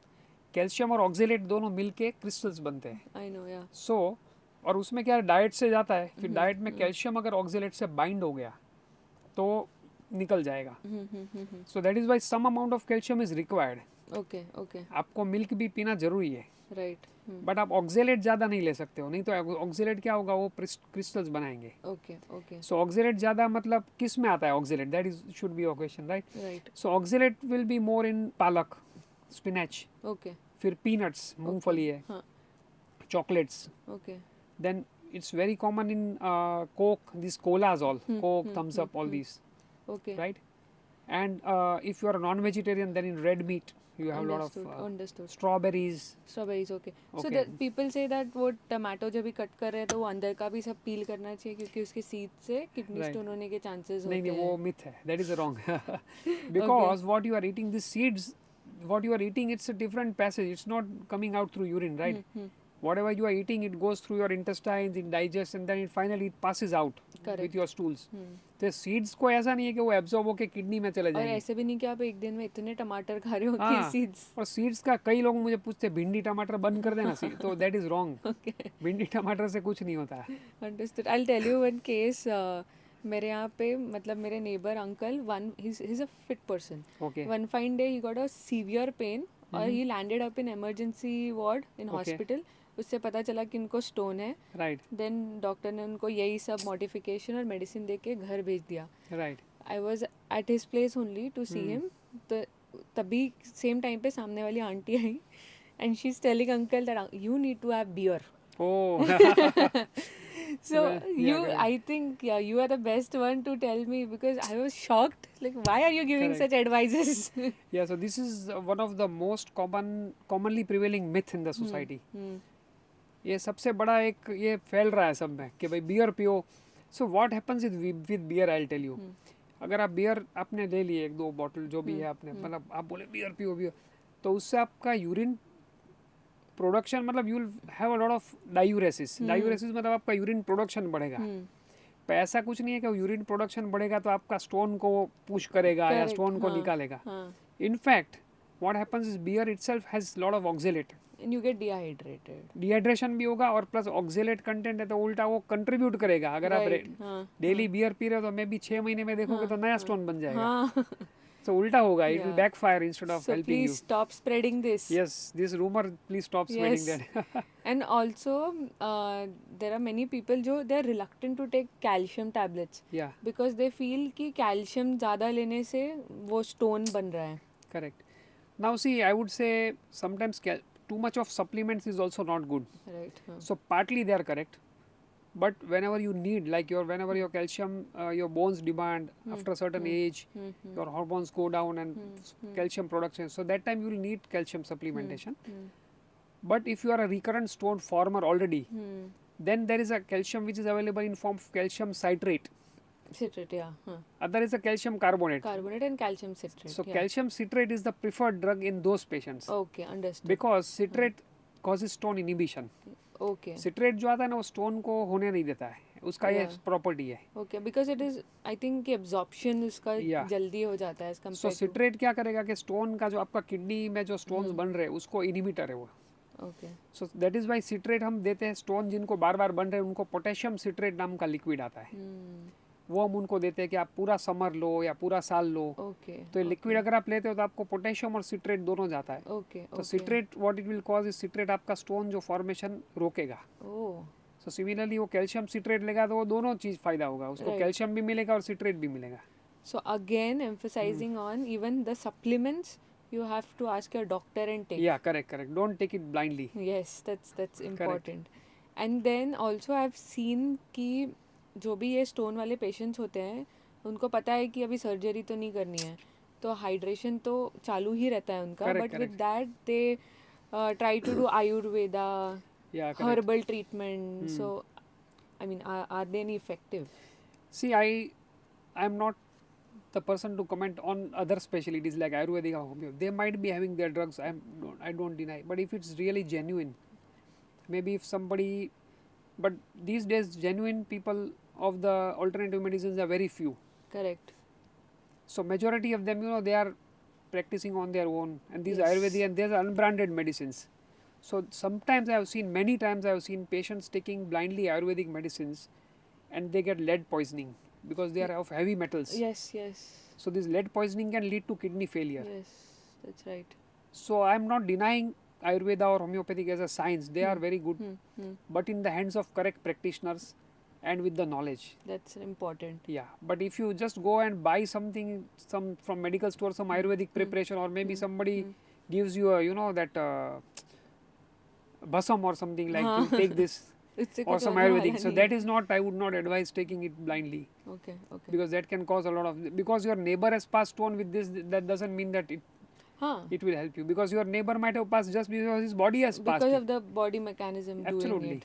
कैल्शियम और ऑक्जेलेट दोनों मिलके क्रिस्टल्स बनते हैं. I know. या. सो और उसमें क्या है, डाइट से जाता है, फिर डाइट में कैल्शियम अगर ऑक्जेलेट से बाइंड हो गया तो निकल जाएगा. So that is why some amount of calcium is required. Okay. Okay. आपको मिल्क भी पीना जरूरी है, राइट. बट आप ऑक्जेलेट ज़्यादा नहीं ले सकते हो, नहीं तो ऑक्जेलेट क्या होगा, वो क्रिस्टल्स बनाएंगे. ओके. ओके. सो ऑक्जेलेट ज़्यादा मतलब किस में आता है oxalate, that is should be your question, right? Right. So oxalate will be more in palak, spinach, okay. फिर पीनट्स, मूंगफली है, हाँ. Chocolates. Okay. Then it's very common in Coke, these colas all, Coke, Thumbs Up, all these, okay. right? And if you are a non-vegetarian, then in red meat you have a lot of understood. strawberries. Strawberries. Okay. So Okay. People say that वो tomato जब भी cut कर रहे हैं तो वो अंदर का भी सब पील करना चाहिए क्योंकि उसके सीड से किडनी Right. स्टोन होने के चांसेस नहीं होते नहीं हैं. वो myth है, that is wrong. Because what you are eating, these seeds, what you are eating, it's a different passage, it's not coming out through urine, right? Whatever you are eating, it goes through your intestines, it digests, and then it finally it passes out Correct. with your stools. तो seeds को ऐसा नहीं है कि वो absorb होके kidney में चले और जाएंगे. ऐसे भी नहीं कि आप एक दिन में इतने टमाटर खा रहे हो हाँ, कि सीड्स. और सीड्स का कई लोग मुझे पूछते हैं भिंडी टमाटर बंद कर देना सीड, तो दैट इज रॉन्ग. ओके. भिंडी टमाटर से कुछ नहीं होता है. Understood. I will tell you one case. मेरे यहाँ पे मतलब मेरे neighbour uncle one he is a fit person. Okay. One fine day he got a severe pain और he landed up in emergency ward in Okay. Hospital. उससे पता चला कि उनको स्टोन है. राइट. देन डॉक्टर ने उनको यही सब मॉडिफिकेशन और मेडिसिन दे के घर भेज दिया. Right. I was at his place only to see him. तो तभी सेम टाइम पे सामने वाली आंटी आई and she is telling uncle that you need to have beer. Oh. So Well, yeah, correct. I think you are the best one to tell me because I was shocked. Like, why are you giving Correct. such advices? Yeah, so this is one of the most commonly prevailing myth in the society. ये सबसे बड़ा एक ये फैल रहा है सब में कि भाई बियर पियो. So what happens with beer, I will tell you. अगर आप बियर आपने ले लिए 1-2 बॉटल जो भी है आपने, मतलब आप बोले बियर पियो बियर, तो उससे आपका यूरिन प्रोडक्शन मतलब you will have a lot of diuresis. Diuresis मतलब आपका यूरिन प्रोडक्शन बढ़ेगा. पर ऐसा कुछ नहीं है कि यूरिन प्रोडक्शन बढ़ेगा तो आपका स्टोन को पुश करेगा या Correct, स्टोन को हाँ, निकालेगा. हाँ. In fact, what happens is beer itself has lot of oxalate. and you get dehydrated. Dehydration भी होगा और प्लस ऑक्जेलेट कंटेंट है तो उल्टा वो कंट्रीब्यूट करेगा. अगर आप Right. हाँ, डेली बियर पी रहे हो तो मे बी 6 महीने में देखोगे तो नया स्टोन बन जाएगा. हाँ. So उल्टा होगा. It will Yeah. backfire instead of So helping please you. stop spreading this. Yes, this rumor, please stop spreading Yes. that. And also, there are many people जो they're reluctant to take calcium tablets Yeah, because they feel कि calcium ज़्यादा लेने से वो stone बन रहा है. correct. Now see, I would say sometimes too much of supplements is also not good. Right. हाँ. So partly they are correct, but whenever you need, like whenever your calcium, your bones demand after a certain age, your hormones go down and calcium production. So that time you will need calcium supplementation. But if you are a recurrent stone former already, then there is a calcium which is available in form of calcium citrate. Citrate, yeah. हाँ. Other is a calcium carbonate. Carbonate and calcium citrate. So yeah. calcium citrate is the preferred drug in those patients Okay, understood. because citrate causes stone inhibition. Okay. Citrate जो आता है ना वो stone को होने नहीं देता है, उसका ये Yeah. प्रॉपर्टी है. Okay, because it is, I think कि absorption उसका Yeah. जल्दी हो जाता है as so compared to. Citrate क्या करेगा कि स्टोन का जो आपका किडनी में जो स्टोन्स बन रहे हैं उसको इनहिबिटर है वो. Okay. So that is why citrate हम देते हैं. स्टोन जिनको बार बार बन रहे हैं उनको पोटेशियम सिट्रेट नाम का लिक्विड आता है, वो हम उनको देते हैं कि आप पूरा समर लो या पूरा साल लो. Okay. तो ये लिक्विड अगर आप लेते हो तो आपको पोटेशियम और सिट्रेट दोनों जाता है. Okay. तो Okay. Citrate what it will cause is citrate आपका स्टोन जो फॉर्मेशन रोकेगा. Oh. सो सिमिलरली वो कैल्शियम सिट्रेट लेगा तो वो दोनों चीज फायदा होगा उसको. Right. कैल्शियम भी मिलेगा और सिट्रेट भी मिलेगा. So again, emphasizing on even the supplements, you have to ask your doctor and take. या correct. Don't take it blindly. Yes, that's important. And then also I've seen कि जो भी ये स्टोन वाले पेशेंट्स होते हैं उनको पता है कि अभी सर्जरी तो नहीं करनी है, तो हाइड्रेशन तो चालू ही रहता है उनका. Correct, but with correct. That they try to do Ayurveda, या correct. herbal treatment. So I mean, are they any effective? See, I am not the person to comment on other specialties like Ayurvedic or Homeopathy. They might be having their drugs. I don't deny. But if it's really genuine, maybe if somebody, but these days genuine people of the alternative medicines are very few. Correct. So majority of them, they are practicing on their own, and these Yes. Ayurvedic and these are unbranded medicines. So sometimes I have seen, many times I have seen patients taking blindly Ayurvedic medicines, and they get lead poisoning because they are of heavy metals. Yes, yes. So this lead poisoning can lead to kidney failure. Yes, that's right. So I am not denying Ayurveda or homeopathic as a science. They are very good, but in the hands of correct practitioners and with the knowledge. That's important. Yeah, but if you just go and buy something, some from medical store, some Ayurvedic preparation, or maybe somebody gives you a that basam or something like you take this It's or some Ayurvedic. So that is not, I would not advise taking it blindly okay, okay. because that can cause a lot of, because your neighbor has passed on with this, that doesn't mean that it will help you, because your neighbor might have passed just because his body has passed. Because it. of the body mechanism doing Absolutely. it.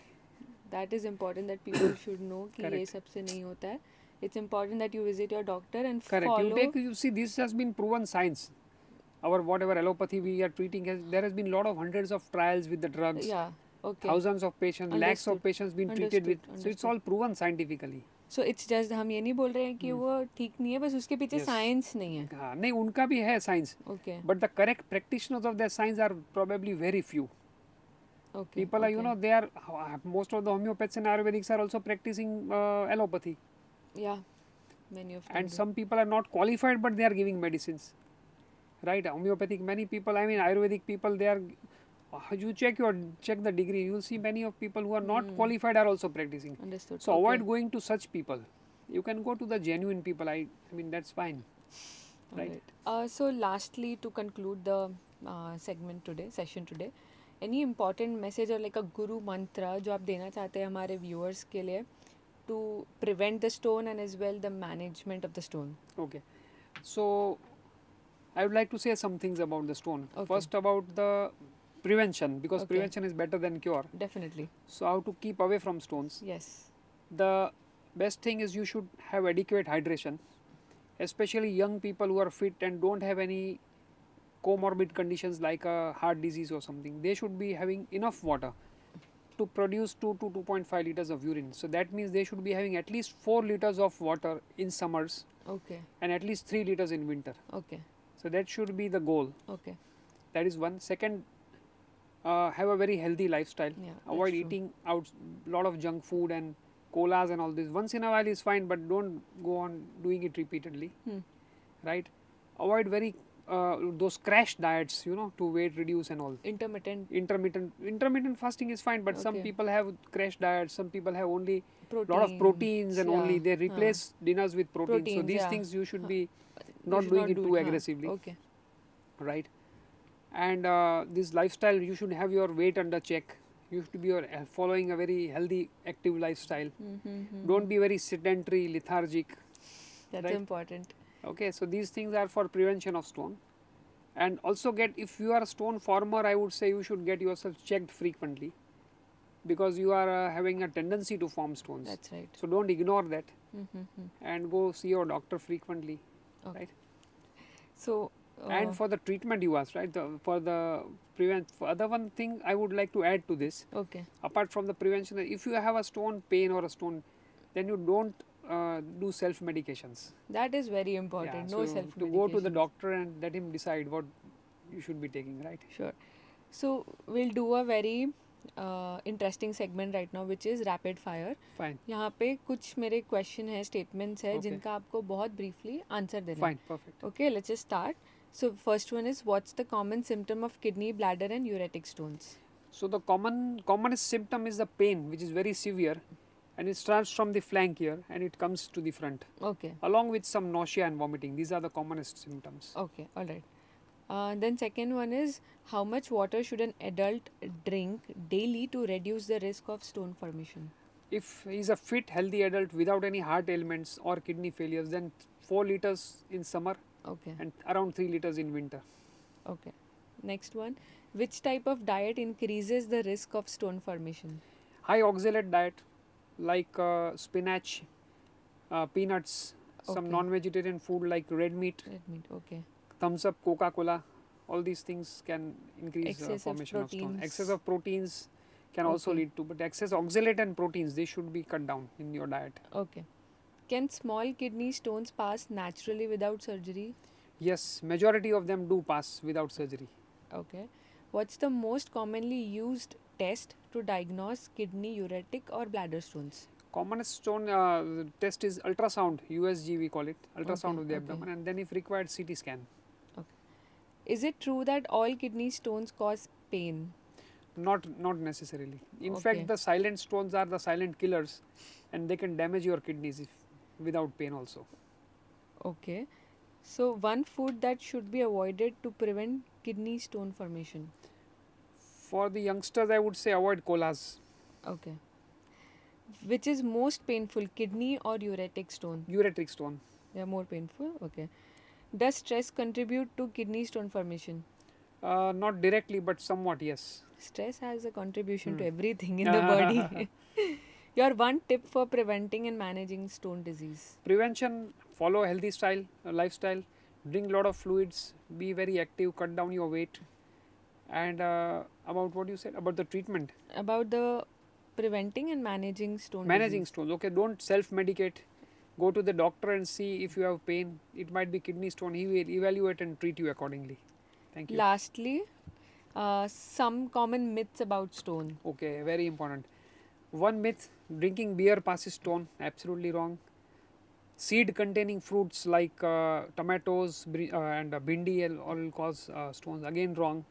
That is important that people should know कि ये Correct. सबसे नहीं होता है. It's important that you visit your doctor and Correct. follow. You see, this has been proven science. Our whatever allopathy we are treating, there has been lot of hundreds of trials with the drugs. Yeah. Okay. Thousands of patients, lakhs of Understood. patients been treated with. Understood, So it's all proven scientifically. So it's just हम ये नहीं बोल रहे हैं कि वो ठीक नहीं है, बस उसके पीछे Yes. साइंस नहीं है. हाँ, नहीं उनका भी है science, Okay. but the correct practitioners of their science are probably very few. Okay. People are, okay. they are, most of the homeopathics and Ayurvedics are also practicing allopathy. Yeah. Many of them. And do. some people are not qualified, but they are giving medicines. Right? Homeopathic, many people, I mean Ayurvedic people, they are, you check the degree, you will see many of people who are not qualified are also practicing. Understood. So Okay. avoid going to such people. You can go to the genuine people. I mean, that's fine. Right? Alright. So lastly, to conclude the session today, any important message or like a guru mantra जो आप देना चाहते हैं हमारे viewers के लिए to prevent the stone and as well the management of the stone? Okay. So I would like to say some things about the stone. Okay. First about the prevention, because Okay. prevention is better than cure. Definitely. So how to keep away from stones. Yes. The best thing is you should have adequate hydration, especially young people who are fit and don't have any comorbid conditions like a heart disease or something. They should be having enough water to produce 2 to 2.5 liters of urine. So that means they should be having at least 4 liters of water in summers Okay. and at least 3 liters in winter. Okay. So that should be the goal. Okay. That is one. Second, have a very healthy lifestyle. Yeah, Avoid that's true. eating out lot of junk food and colas and all this. Once in a while is fine, but don't go on doing it repeatedly, right? Avoid very those crash diets, you know, to weight reduce and all. Intermittent fasting is fine, but some Okay. people have crash diets. Some people have only lot of Proteins, proteins and only yeah, they replace dinners with proteins. So Proteins, these yeah. things you should be You not should doing not it do too it, aggressively, Okay. right? And this lifestyle, you should have your weight under check. You should be following a very healthy, active lifestyle. Don't be very sedentary, lethargic. That's Right. important. Okay, so these things are for prevention of stone. And also if you are a stone former, I would say you should get yourself checked frequently, because you are having a tendency to form stones. That's right. So don't ignore that and go see your doctor frequently. Okay. Right. So, And for the treatment you asked, right? For other one thing I would like to add to this, okay. apart from the prevention, if you have a stone pain or a stone, then you don't do self medications. That is very important. No so self to go to the doctor and let him decide what you should be taking, right? Sure. So we'll do a very interesting segment right now, which is rapid fire. Fine. यहाँ पे कुछ मेरे question है, statements है, Okay. जिनका आपको बहुत briefly answer देना है. Fine, perfect. Okay, let's just start. So first one is, what's the common symptom of kidney, bladder and ureteric stones? So the commonest symptom is the pain, which is very severe, and it starts from the flank here and it comes to the front, Okay. along with some nausea and vomiting. These are the commonest symptoms. Okay, all right. Then second one is, how much water should an adult drink daily to reduce the risk of stone formation? If he is a fit, healthy adult without any heart ailments or kidney failures, then 4 liters in summer Okay. and around 3 liters in winter. Okay. Next one, which type of diet increases the risk of stone formation? High oxalate diet like spinach, peanuts, some Okay. non-vegetarian food like red meat, Red meat. Okay. thumbs up, Coca-Cola, all these things can increase Excessive formation of stone. proteins. Excess of proteins can also Okay. lead to, but excess oxalate and proteins, they should be cut down in your diet. Okay. Can small kidney stones pass naturally without surgery? Yes, majority of them do pass without surgery. Okay. What's the most commonly used test to diagnose kidney, ureteric or bladder stones? Commonest stone test is ultrasound, USG we call it, ultrasound Okay, of the okay. abdomen, and then if required CT scan. Is it true that all kidney stones cause pain? Not necessarily. In Okay. fact, the silent stones are the silent killers, and they can damage your kidneys without pain also. Okay. So one food that should be avoided to prevent kidney stone formation. For the youngsters, I would say avoid colas. Okay. Which is most painful, kidney or ureteric stone? Ureteric stone. They are more painful. Okay. Does stress contribute to kidney stone formation? Not directly, but somewhat, yes. Stress has a contribution to Hmm. everything in the body. Your one tip for preventing and managing stone disease. Prevention: follow a healthy lifestyle, drink a lot of fluids, be very active, cut down your weight. And about what you said about the treatment, About the preventing and managing stone managing disease. stones. Okay, don't self-medicate. Go to the doctor and see if you have pain. It might be kidney stone. He will evaluate and treat you accordingly. Thank you. Lastly, some common myths about stone. Okay, very important. One myth: drinking beer passes stone. Absolutely wrong. Seed containing fruits like tomatoes and bhindi all cause stones. Again wrong.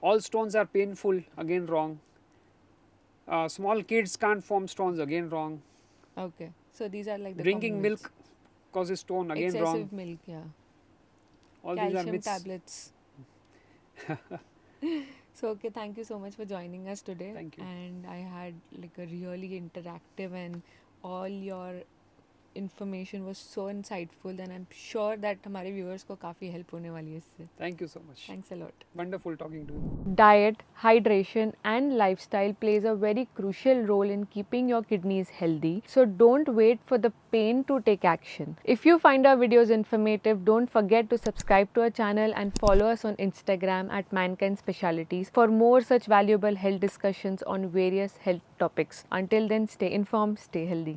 All stones are painful. Again wrong. Small kids can't form stones. Again wrong. Okay. So these are like the Drinking common milk causes stone. Again myths. wrong. Excessive milk, yeah. All these are Calcium myths. tablets. So okay, thank you so much for joining us today. Thank you. And I had like a really interactive, and all your information was so insightful, and I'm sure that हमारे viewers को काफ़ी help होने वाली है इससे. Thank you so much. Thanks a lot. Wonderful talking to you. Diet, hydration and lifestyle plays a very crucial role in keeping your kidneys healthy. So don't wait for the pain to take action. If you find our videos informative, don't forget to subscribe to our channel and follow us on Instagram at Mankind Specialities for more such valuable health discussions on various health topics. Until then, stay informed, stay healthy.